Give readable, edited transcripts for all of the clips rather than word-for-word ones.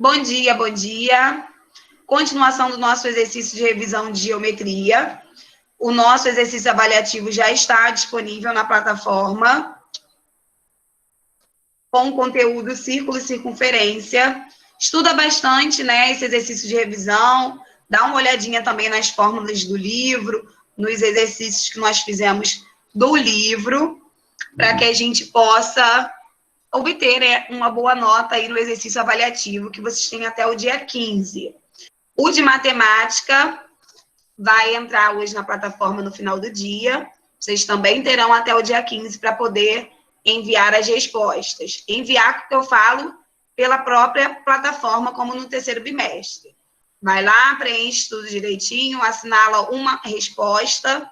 Bom dia, bom dia. Continuação do nosso exercício de revisão de geometria. O nosso exercício avaliativo já está disponível na plataforma, com conteúdo círculo e circunferência. Estuda bastante, né, esse exercício de revisão, dá uma olhadinha também nas fórmulas do livro, nos exercícios que nós fizemos do livro, para que a gente possa obter uma boa nota aí no exercício avaliativo, que vocês têm até o dia 15. O de matemática vai entrar hoje na plataforma no final do dia. Vocês também terão até o dia 15 para poder enviar as respostas. Enviar, que eu falo, pela própria plataforma, como no terceiro bimestre. Vai lá, preenche tudo direitinho, assinala uma resposta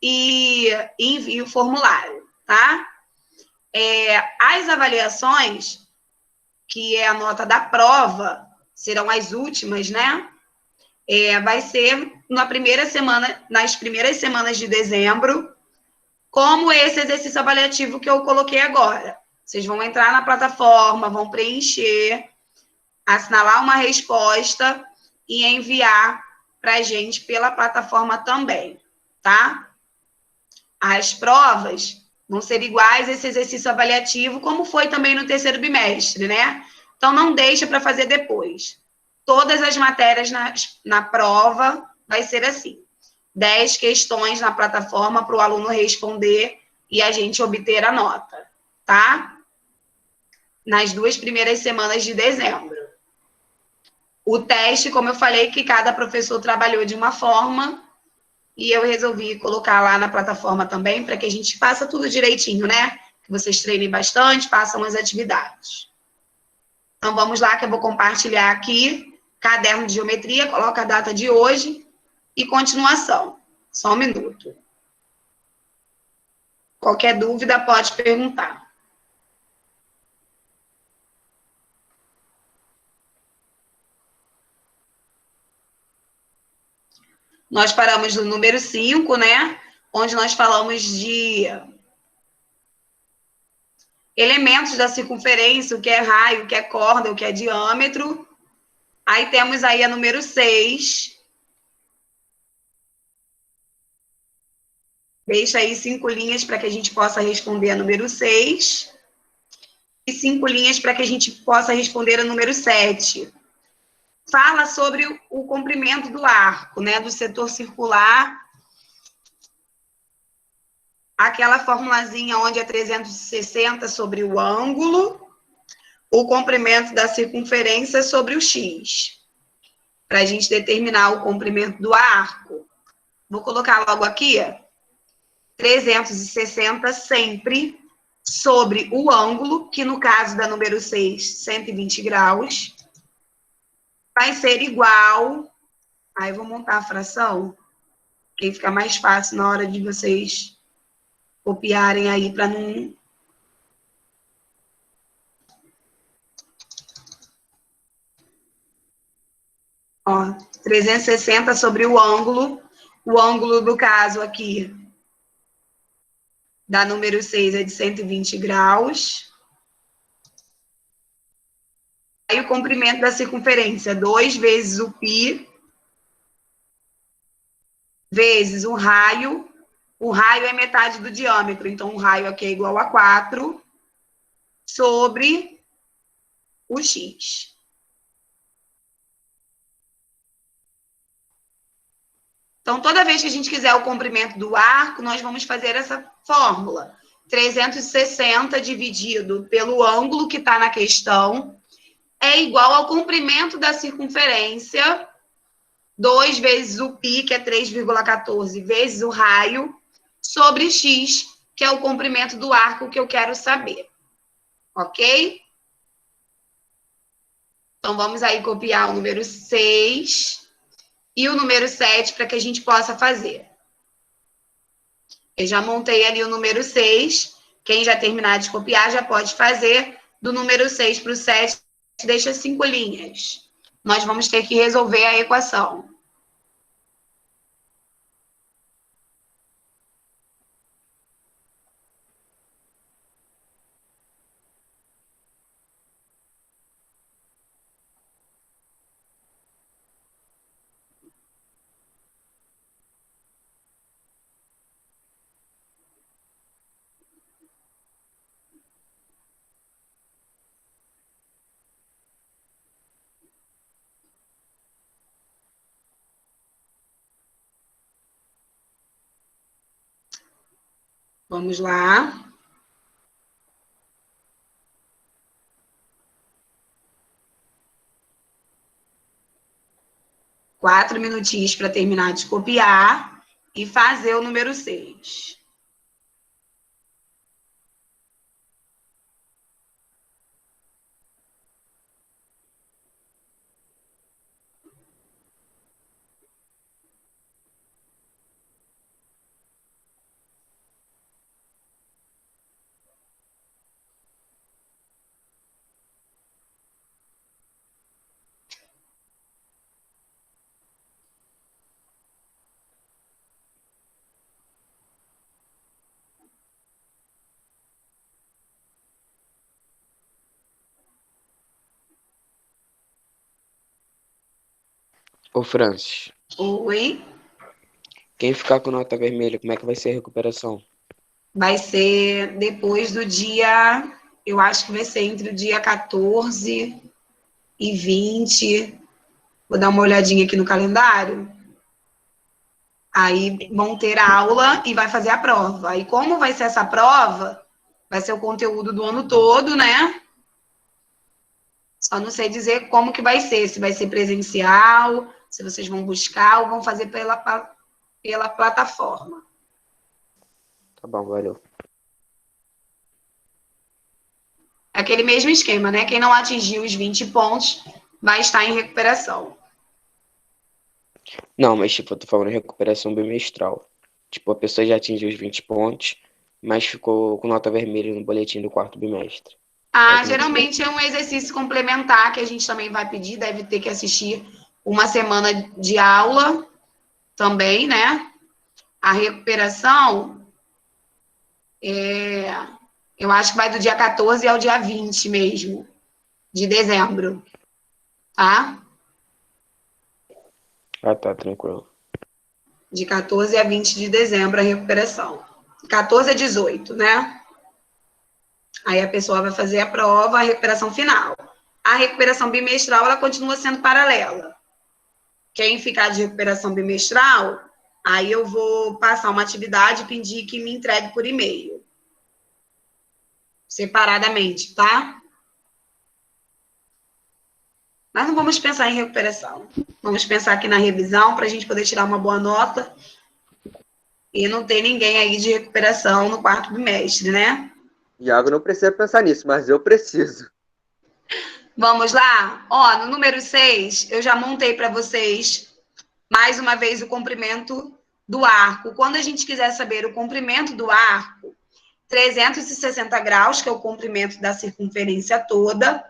e envia o formulário, tá? As avaliações, que é a nota da prova, serão as últimas, né? Vai ser nas primeiras semanas de dezembro, como esse exercício avaliativo que eu coloquei agora. Vocês vão entrar na plataforma, vão preencher, assinalar uma resposta e enviar para a gente pela plataforma também, tá? As provas vão ser iguais a esse exercício avaliativo, como foi também no terceiro bimestre, né? Então, não deixa para fazer depois. Todas as matérias na prova vai ser assim. 10 questões na plataforma para o aluno responder e a gente obter a nota, tá? Nas 2 primeiras semanas de dezembro. O teste, como eu falei, que cada professor trabalhou de uma forma, e eu resolvi colocar lá na plataforma também, para que a gente faça tudo direitinho, né? Que vocês treinem bastante, façam as atividades. Então, vamos lá, que eu vou compartilhar aqui, caderno de geometria, coloca a data de hoje e continuação. Só um minuto. Qualquer dúvida, pode perguntar. Nós paramos no número 5, né? Onde nós falamos de elementos da circunferência, o que é raio, o que é corda, o que é diâmetro. Aí temos aí a número 6. Deixa aí 5 linhas para que a gente possa responder a número 6. E 5 linhas para que a gente possa responder a número 7. Fala sobre o comprimento do arco, né? Do setor circular. Aquela formulazinha onde é 360 sobre o ângulo. O comprimento da circunferência sobre o x. Para a gente determinar o comprimento do arco. Vou colocar logo aqui, 360 sempre sobre o ângulo, que no caso da número 6, 120 graus, vai ser igual... Aí vou montar a fração, que fica mais fácil na hora de vocês copiarem aí para não... Ó, 360 sobre o ângulo do caso aqui, da número 6 é de 120 graus. Aí o comprimento da circunferência, 2 vezes o π, vezes o raio. O raio é metade do diâmetro, então o raio aqui é igual a 4 sobre o x. Então, toda vez que a gente quiser o comprimento do arco, nós vamos fazer essa fórmula. 360 dividido pelo ângulo que está na questão é igual ao comprimento da circunferência, 2 vezes o π, que é 3,14, vezes o raio, sobre x, que é o comprimento do arco que eu quero saber. Ok? Então, vamos aí copiar o número 6 e o número 7 para que a gente possa fazer. Eu já montei ali o número 6. Quem já terminar de copiar já pode fazer. Do número 6 para o 7, deixa 5 linhas. Nós vamos ter que resolver a equação. Vamos lá. Quatro minutinhos para terminar de copiar e fazer o número 6. Ô, Francis, Oi. quem ficar com nota vermelha, como é que vai ser a recuperação? Vai ser depois do dia, eu acho que vai ser entre o dia 14 e 20. Vou dar uma olhadinha aqui no calendário. Aí vão ter aula e vai fazer a prova. Aí como vai ser essa prova? Vai ser o conteúdo do ano todo, né? Só não sei dizer como que vai ser, se vai ser presencial, se vocês vão buscar ou vão fazer pela plataforma. Tá bom, valeu. Aquele mesmo esquema, né? Quem não atingiu os 20 pontos vai estar em recuperação. Não, mas tipo, eu tô falando recuperação bimestral. Tipo, a pessoa já atingiu os 20 pontos, mas ficou com nota vermelha no boletim do quarto bimestre. Aí Ah, como é que fica? geralmente é um exercício complementar que a gente também vai pedir, deve ter que assistir uma semana de aula também, né? A recuperação, eu acho que vai do dia 14 ao dia 20 mesmo, de dezembro, tá? Ah, tá, tranquilo. De 14 a 20 de dezembro a recuperação. 14 a 18, né? Aí a pessoa vai fazer a prova, a recuperação final. A recuperação bimestral, ela continua sendo paralela. Quem ficar de recuperação bimestral, aí eu vou passar uma atividade e pedir que me entregue por e-mail. Separadamente, tá? Mas não vamos pensar em recuperação. Vamos pensar aqui na revisão para a gente poder tirar uma boa nota e não ter ninguém aí de recuperação no quarto bimestre, né? Iago não precisa pensar nisso, mas eu preciso. Vamos lá? Ó, no número 6, eu já montei para vocês mais uma vez o comprimento do arco. Quando a gente quiser saber o comprimento do arco, 360 graus, que é o comprimento da circunferência toda,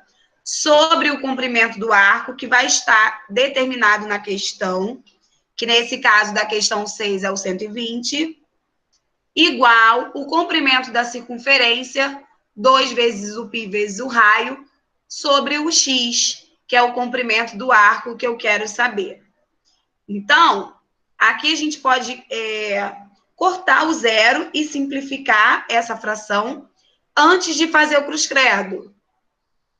sobre o comprimento do arco, que vai estar determinado na questão, que nesse caso da questão 6 é o 120, igual o comprimento da circunferência, 2 vezes o π vezes o raio, sobre o x, que é o comprimento do arco que eu quero saber. Então, aqui a gente pode cortar o zero e simplificar essa fração antes de fazer o cruz-credo.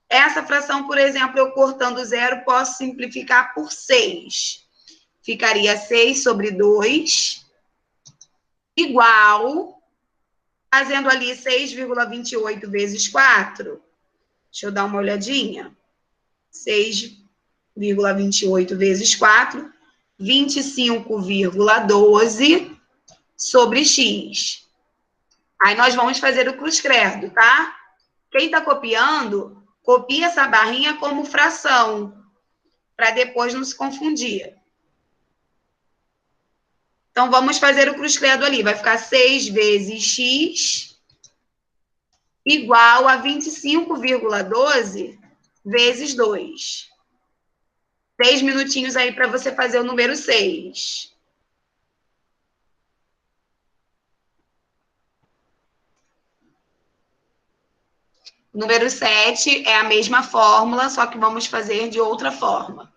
Essa fração, por exemplo, eu cortando o zero, posso simplificar por 6. Ficaria 6 sobre 2, igual, fazendo ali 6,28 vezes 4. Deixa eu dar uma olhadinha. 6,28 vezes 4, 25,12 sobre x. Aí nós vamos fazer o cruz-credo, tá? Quem está copiando, copia essa barrinha como fração, para depois não se confundir. Então, vamos fazer o cruz-credo ali. Vai ficar 6 vezes x igual a 25,12 vezes 2. 6 minutinhos aí para você fazer o número 6. Número 7 é a mesma fórmula, só que vamos fazer de outra forma.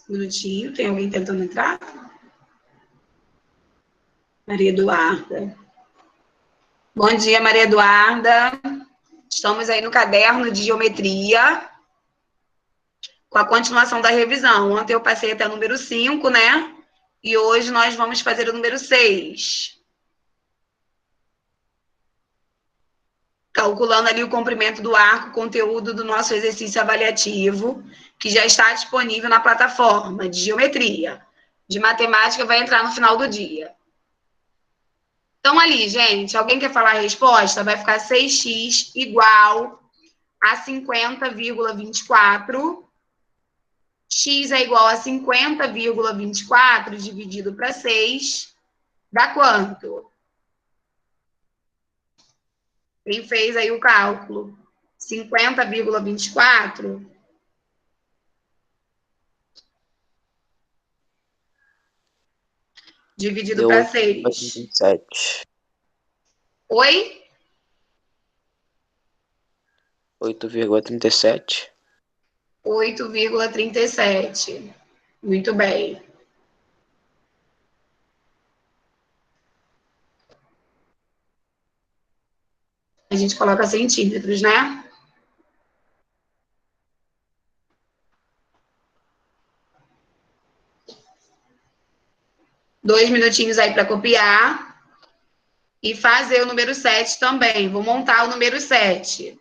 Um minutinho, tem alguém tentando entrar? Maria Eduarda. Bom dia, Maria Eduarda. Estamos aí no caderno de geometria, com a continuação da revisão. Ontem eu passei até o número 5, né? E hoje nós vamos fazer o número 6. Calculando ali o comprimento do arco, conteúdo do nosso exercício avaliativo, que já está disponível na plataforma de geometria. De matemática vai entrar no final do dia. Então, ali, gente, alguém quer falar a resposta? Vai ficar 6x igual a 50,24. X é igual a 50,24 dividido para 6. Dá quanto? Quem fez aí o cálculo? 50,24 dividido Deu para 6. 8,37. Oi? 8,37. 8,37. Muito bem. A gente coloca centímetros, né? Dois minutinhos aí para copiar. E fazer o número 7 também. Vou montar o número 7.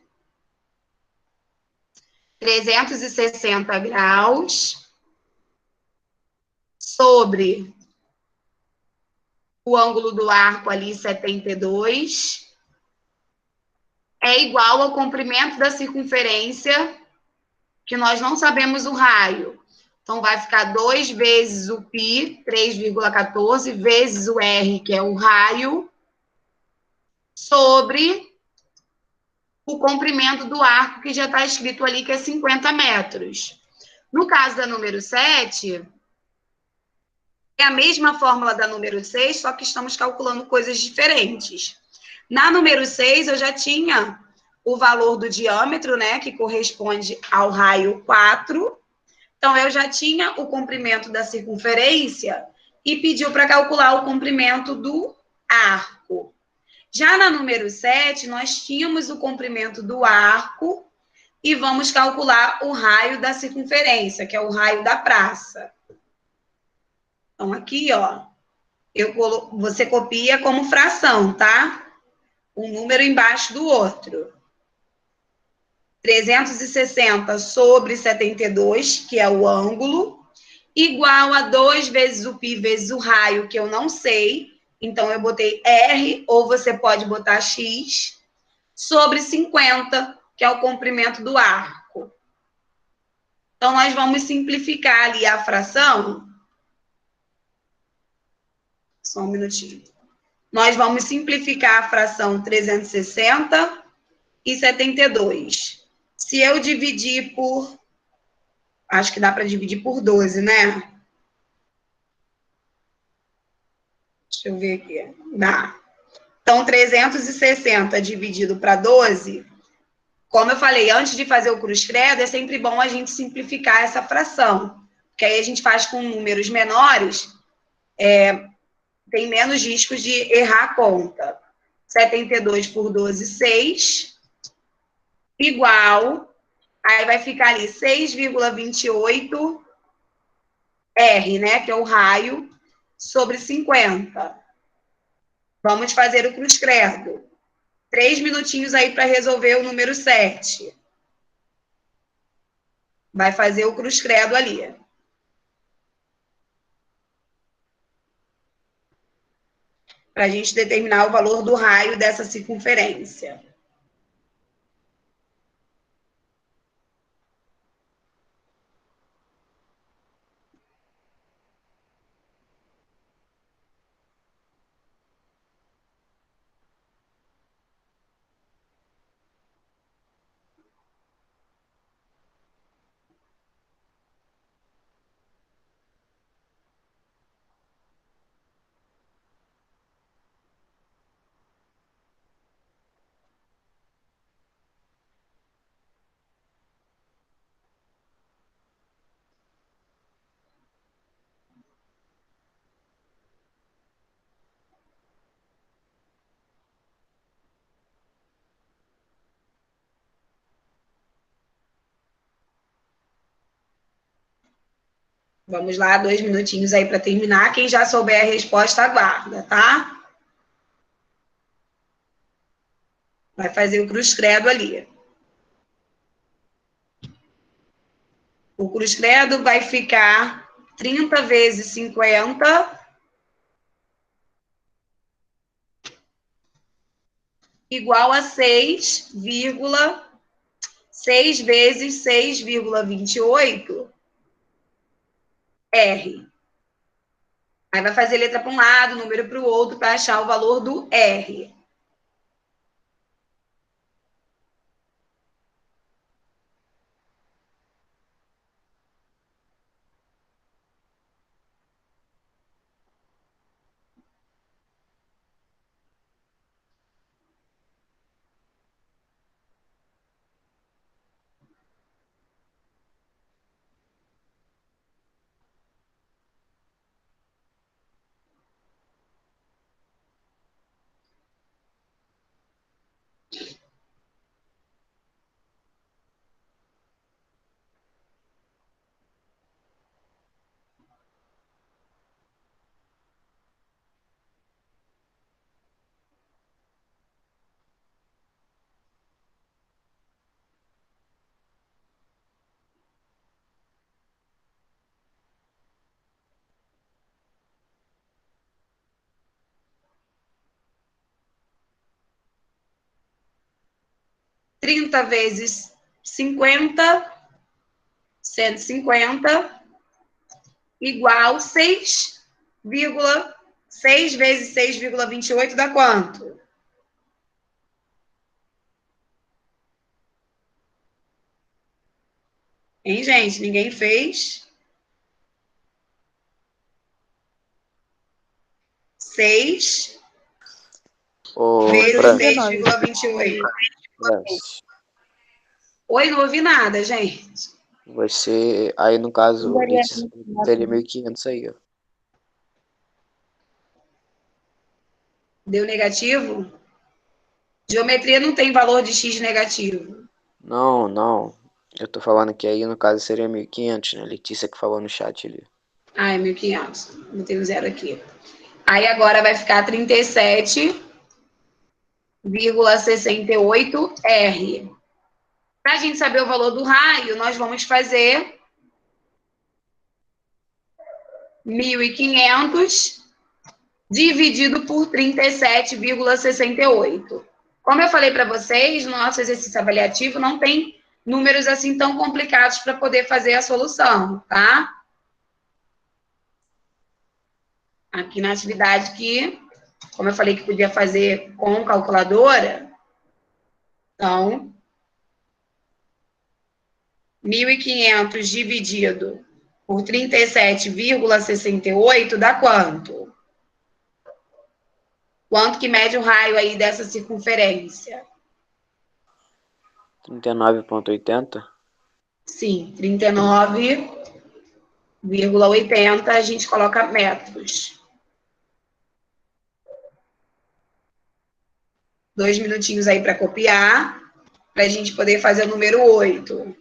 360 graus sobre o ângulo do arco ali, 72, é igual ao comprimento da circunferência, que nós não sabemos o raio. Então, vai ficar 2 vezes o π, 3,14, vezes o r, que é o raio, sobre o comprimento do arco, que já está escrito ali, que é 50 metros. No caso da número 7, é a mesma fórmula da número 6, só que estamos calculando coisas diferentes. Na número 6, eu já tinha o valor do diâmetro, né, que corresponde ao raio 4. Então, eu já tinha o comprimento da circunferência e pediu para calcular o comprimento do arco. Já na número 7, nós tínhamos o comprimento do arco e vamos calcular o raio da circunferência, que é o raio da praça. Então, aqui, ó, você copia como fração, tá? Um número embaixo do outro. 360 sobre 72, que é o ângulo, igual a 2 vezes o π vezes o raio, que eu não sei. Então, eu botei R, ou você pode botar X, sobre 50, que é o comprimento do arco. Então, nós vamos simplificar ali a fração. Só um minutinho. Nós vamos simplificar a fração 360 e 72. Se eu dividir por... Acho que dá para dividir por 12, né? Deixa eu ver aqui. Dá. Então, 360 dividido para 12, como eu falei, antes de fazer o cruz-credo, é sempre bom a gente simplificar essa fração. Porque aí a gente faz com números menores, tem menos riscos de errar a conta. 72 por 12, 6, igual, aí vai ficar ali 6,28 R, né, que é o raio, sobre 50. Vamos fazer o cruz-credo. 3 minutinhos aí para resolver o número 7. Vai fazer o cruz-credo ali. Para a gente determinar o valor do raio dessa circunferência. Vamos lá, 2 minutinhos aí para terminar. Quem já souber a resposta, aguarda, tá? Vai fazer o cruz credo ali. O cruz credo vai ficar 30 vezes 50 igual a 6 vezes 6,28 R. Aí vai fazer letra para um lado, número para o outro, para achar o valor do R. Trinta vezes 50, 150, igual 6 vezes 6,28 dá quanto? Hein, gente? Ninguém fez? 6 Ô, vezes Fran, 6,28. Francis, Oi, não ouvi nada, gente. você, aí no caso, Letícia, seria 1.500 aí, ó. Deu negativo? Geometria não tem valor de x negativo. Não, não. Eu tô falando que aí no caso seria 1.500, né? Letícia que falou no chat ali. Ah, é 1.500. Botei um zero aqui. Aí agora vai ficar 37,68 R. Para a gente saber o valor do raio, nós vamos fazer 1.500 dividido por 37,68. Como eu falei para vocês, no nosso exercício avaliativo não tem números assim tão complicados para poder fazer a solução, tá? Aqui na atividade que, como eu falei que podia fazer com calculadora, então, 1.500 dividido por 37,68 dá quanto? Quanto que mede o raio aí dessa circunferência? 39,80? Sim, 39,80 a gente coloca metros. 2 minutinhos aí para copiar, para a gente poder fazer o número 8.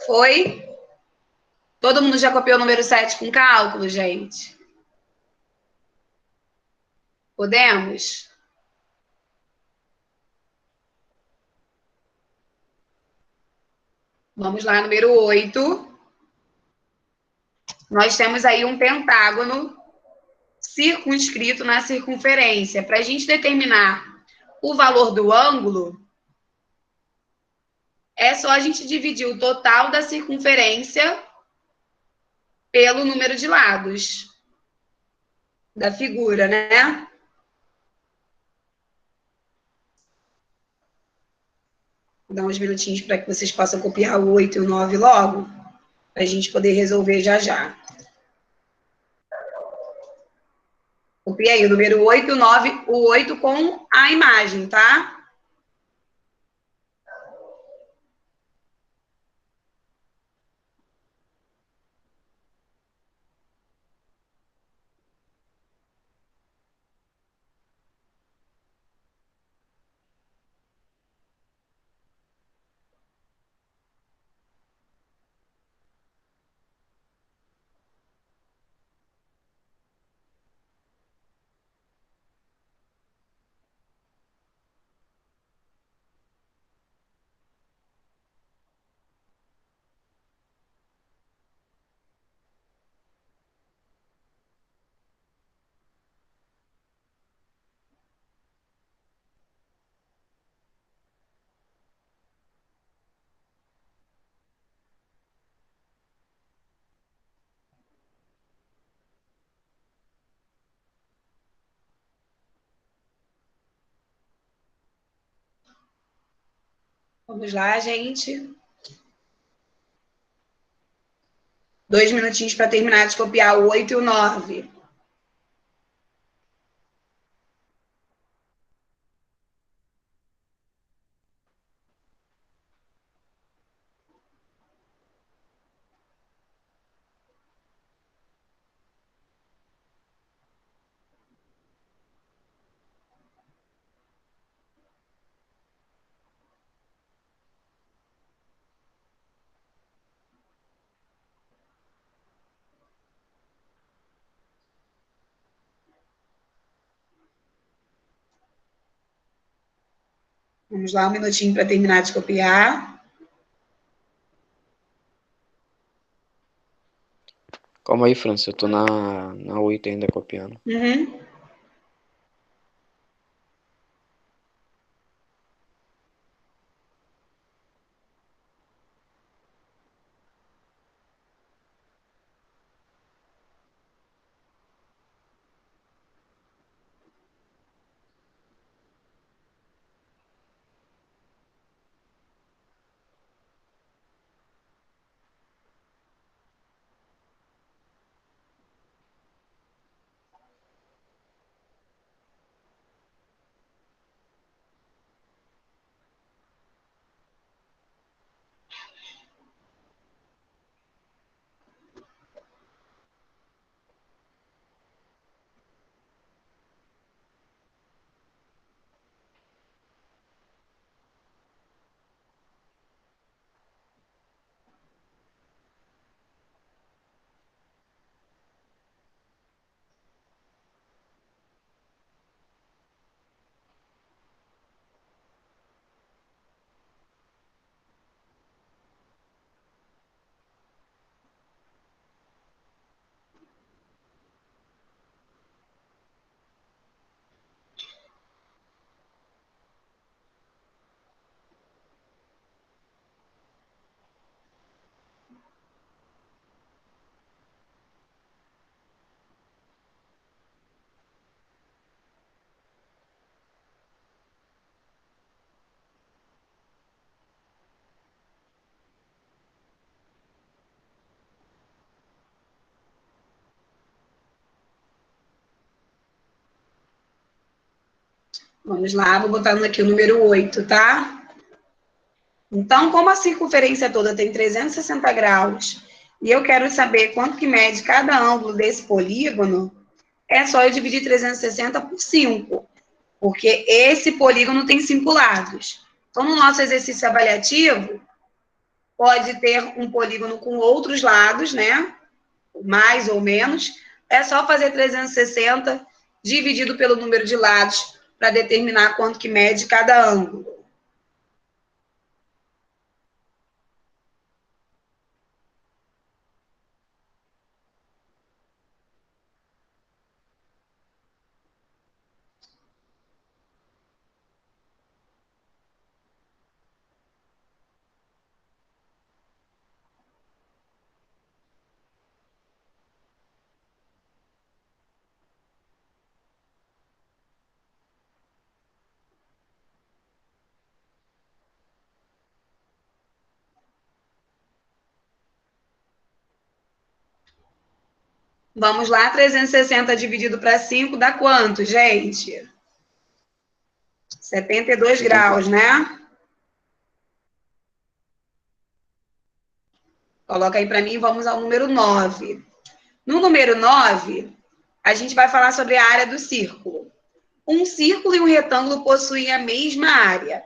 Foi? Todo mundo já copiou o número 7 com cálculo, gente? Podemos? Vamos lá, número 8. Nós temos aí um pentágono circunscrito na circunferência. Para a gente determinar o valor do ângulo, é só a gente dividir o total da circunferência pelo número de lados da figura, né? Vou dar uns minutinhos para que vocês possam copiar o 8 e o 9 logo, para a gente poder resolver já já. Copia aí o número 8 e o 9, o 8 com a imagem, tá? Vamos lá, gente. 2 minutinhos para terminar de copiar o 8 e o 9. Vamos lá, um minutinho para terminar de copiar. Calma aí, França, eu tô na 8 ainda copiando. Uhum. Vamos lá, vou botar aqui o número 8, tá? Então, como a circunferência toda tem 360 graus, e eu quero saber quanto que mede cada ângulo desse polígono, é só eu dividir 360 por 5, porque esse polígono tem 5 lados. Então, no nosso exercício avaliativo, pode ter um polígono com outros lados, né? Mais ou menos. É só fazer 360 dividido pelo número de lados para determinar quanto que mede cada ângulo. Vamos lá, 360 dividido para 5 dá quanto, gente? 72 graus, né? Coloca aí para mim, vamos ao número 9. No número 9, a gente vai falar sobre a área do círculo. Um círculo e um retângulo possuem a mesma área.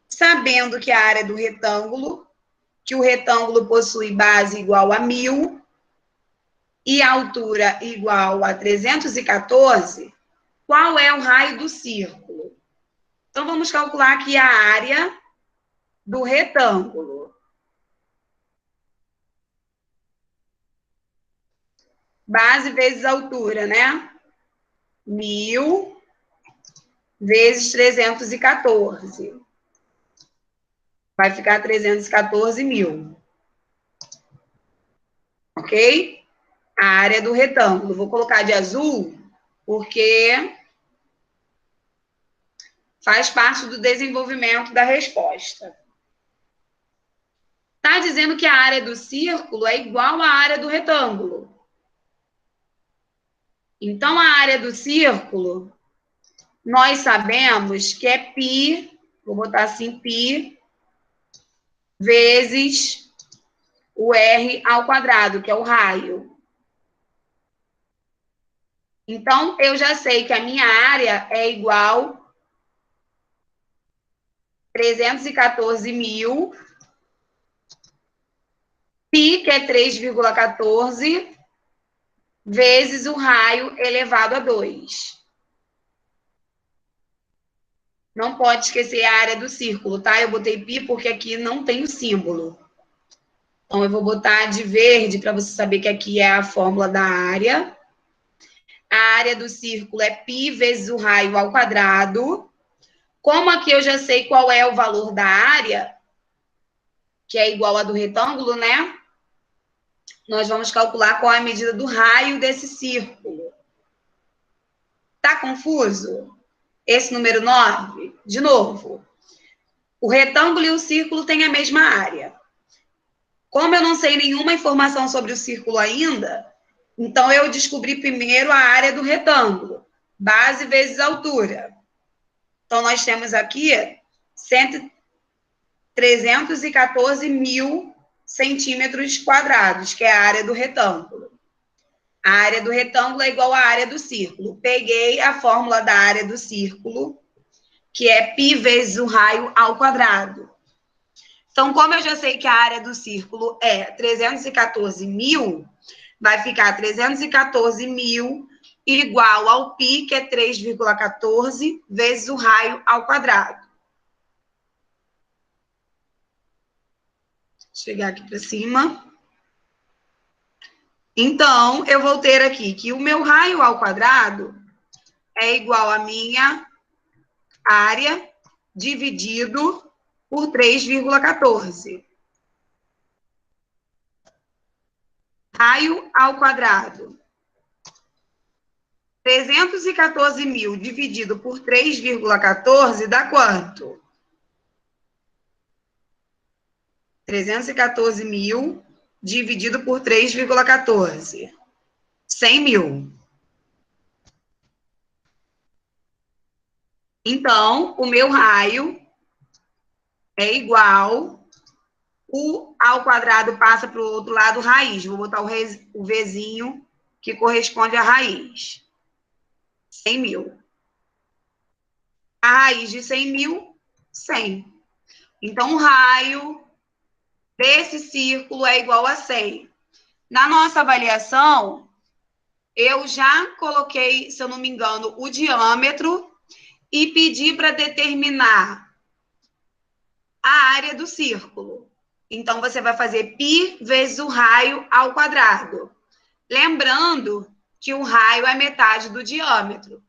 Sabendo que a área do retângulo, que o retângulo possui base igual a 1.000 e altura igual a 314, qual é o raio do círculo? Então, vamos calcular aqui a área do retângulo. Base vezes altura, né? 1.000 vezes 314. Vai ficar 314.000. Ok? A área do retângulo. Vou colocar de azul, porque faz parte do desenvolvimento da resposta. Está dizendo que a área do círculo é igual à área do retângulo. Então, a área do círculo, nós sabemos que é π, vou botar assim, π, vezes o r ao quadrado, que é o raio. Então, eu já sei que a minha área é igual a 314.000, π, que é 3,14, vezes o raio elevado a 2. Não pode esquecer a área do círculo, tá? Eu botei π porque aqui não tem o símbolo. Então, eu vou botar de verde para você saber que aqui é a fórmula da área. A área do círculo é π vezes o raio ao quadrado. Como aqui eu já sei qual é o valor da área, que é igual a do retângulo, né? Nós vamos calcular qual é a medida do raio desse círculo. Tá confuso? Esse número 9? De novo. O retângulo e o círculo têm a mesma área. Como eu não sei nenhuma informação sobre o círculo ainda, então eu descobri primeiro a área do retângulo. Base vezes altura. Então, nós temos aqui 314.000 centímetros quadrados, que é a área do retângulo. A área do retângulo é igual à área do círculo. Peguei a fórmula da área do círculo, que é π vezes o raio ao quadrado. Então, como eu já sei que a área do círculo é 314.000, vai ficar 314.000 igual ao π, que é 3,14, vezes o raio ao quadrado. Vou chegar aqui para cima. Então, eu vou ter aqui que o meu raio ao quadrado é igual à minha área dividido por 3,14. Raio ao quadrado. 314.000 dividido por 3,14 dá quanto? 314.000 dividido por 3,14. 100.000. Então, o meu raio é igual, o ao quadrado passa para o outro lado, raiz. Vou botar o Vzinho que corresponde à raiz. 100.000. A raiz de 100.000, 100. Então, o raio desse círculo é igual a 100. Na nossa avaliação, eu já coloquei, se eu não me engano, o diâmetro e pedi para determinar a área do círculo. Então, você vai fazer π vezes o raio ao quadrado. Lembrando que o raio é metade do diâmetro.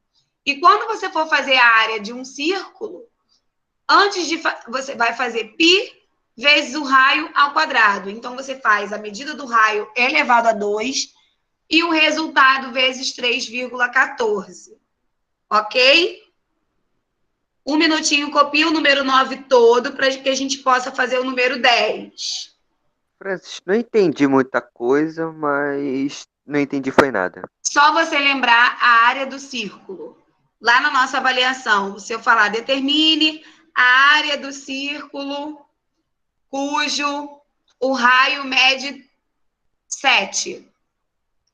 E quando você for fazer a área de um círculo, antes de você vai fazer π vezes o raio ao quadrado. Então, você faz a medida do raio elevado a 2 e o resultado vezes 3,14. Ok? Um minutinho, copia o número 9 todo para que a gente possa fazer o número 10. Francis, não entendi muita coisa, mas Não entendi, foi nada. Só você lembrar a área do círculo. Lá na nossa avaliação, se eu falar, determine a área do círculo cujo o raio mede 7.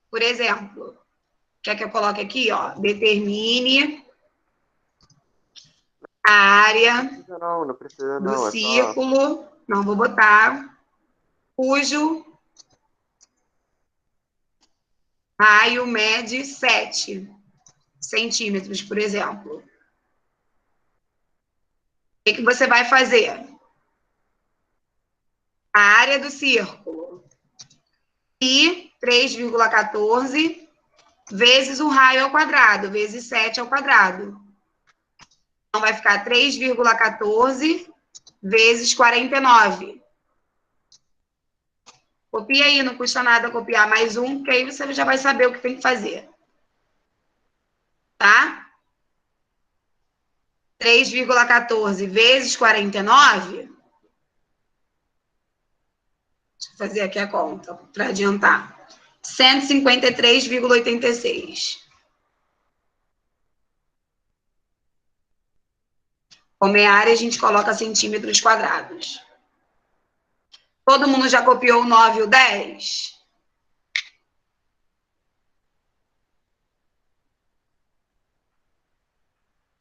Por exemplo, quer que eu coloque aqui, ó? Determine a área Não precisa do não, é só... círculo, não vou botar, cujo raio mede 7 centímetros, por exemplo. O que você vai fazer? A área do círculo e 3,14 vezes o raio ao quadrado, vezes 7 ao quadrado. Então, vai ficar 3,14 vezes 49. Copia aí, não custa nada copiar mais um, porque aí você já vai saber o que tem que fazer. Tá? 3,14 vezes 49. Deixa eu fazer aqui a conta, para adiantar. 153,86. Como é área, a gente coloca centímetros quadrados. Todo mundo já copiou o 9 e o 10?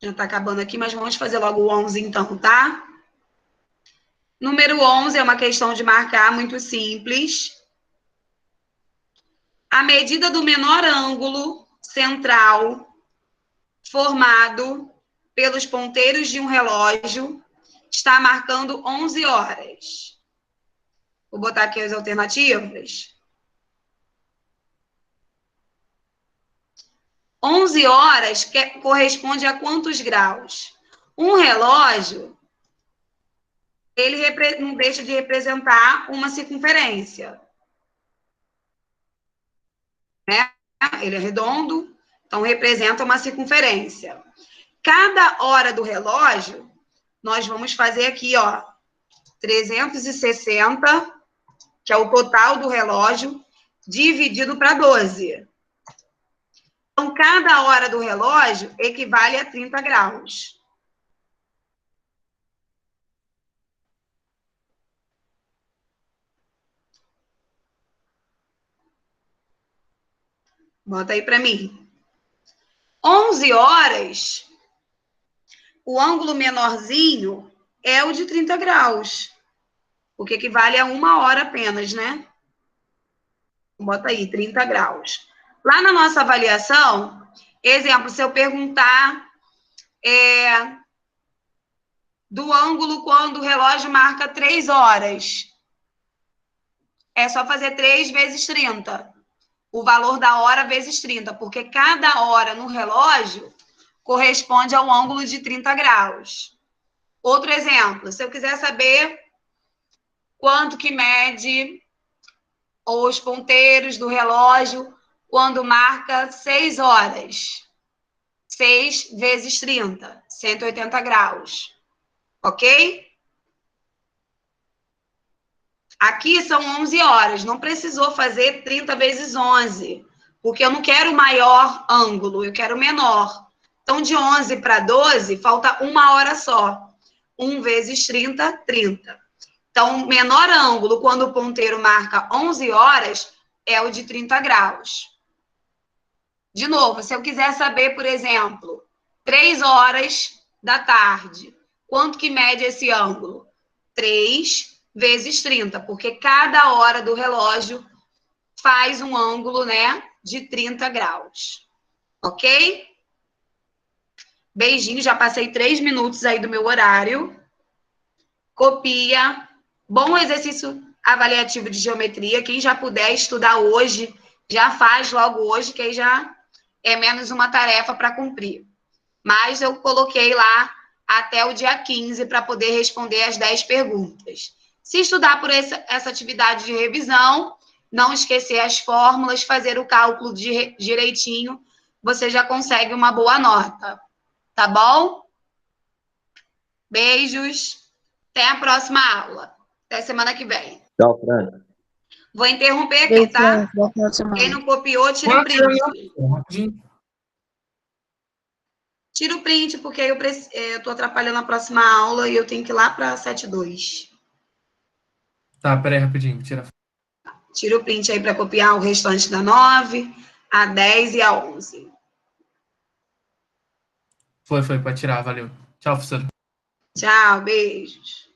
Já está acabando aqui, mas vamos fazer logo o 11 então, tá? Número 11 é uma questão de marcar, muito simples. A medida do menor ângulo central formado pelos ponteiros de um relógio está marcando 11 horas. Vou botar aqui as alternativas. 11 horas corresponde a quantos graus? Um relógio, ele não deixa de representar uma circunferência. Né? Ele é redondo, então representa uma circunferência. Cada hora do relógio, nós vamos fazer aqui, ó, 360, que é o total do relógio, dividido para 12. Então, cada hora do relógio equivale a 30 graus. Bota aí para mim. 11 horas, o ângulo menorzinho é o de 30 graus, o que equivale a 1 hora apenas, né? Bota aí, 30 graus. Lá na nossa avaliação, exemplo, se eu perguntar do ângulo quando o relógio marca 3 horas, é só fazer 3 vezes 30. O valor da hora vezes 30, porque cada hora no relógio corresponde a um ângulo de 30 graus. Outro exemplo, se eu quiser saber quanto que mede os ponteiros do relógio quando marca 6 horas. 6 vezes 30, 180 graus. Ok? Aqui são 11 horas, não precisou fazer 30 vezes 11, porque eu não quero o maior ângulo, eu quero o menor. Então, de 11 para 12, falta 1 hora só. 1 vezes 30, 30. Então, o menor ângulo, quando o ponteiro marca 11 horas, é o de 30 graus. De novo, se eu quiser saber, por exemplo, 3 horas da tarde, quanto que mede esse ângulo? 3 vezes 30, porque cada hora do relógio faz um ângulo, né, de 30 graus. Ok? Beijinho, já passei 3 minutos aí do meu horário. Copia. Bom exercício avaliativo de geometria. Quem já puder estudar hoje, já faz logo hoje, que aí já é menos uma tarefa para cumprir. Mas eu coloquei lá até o dia 15 para poder responder as 10 perguntas. Se estudar por essa atividade de revisão, não esquecer as fórmulas, fazer o cálculo direitinho, você já consegue uma boa nota. Tá bom? Beijos. Até a próxima aula. Até semana que vem. Tchau, Fran. Vou interromper aqui, Beijo, tá? bom final de semana. Quem não copiou, tira o Pode tirar print. rapidinho. Tira o print, porque aí eu tô atrapalhando a próxima aula e eu tenho que ir lá para 7.2. Tá, peraí, rapidinho. Tira. Tira o print aí para copiar o restante da 9, a 10 e a 11. Foi, pode tirar, valeu. Tchau, professor. Tchau, beijos.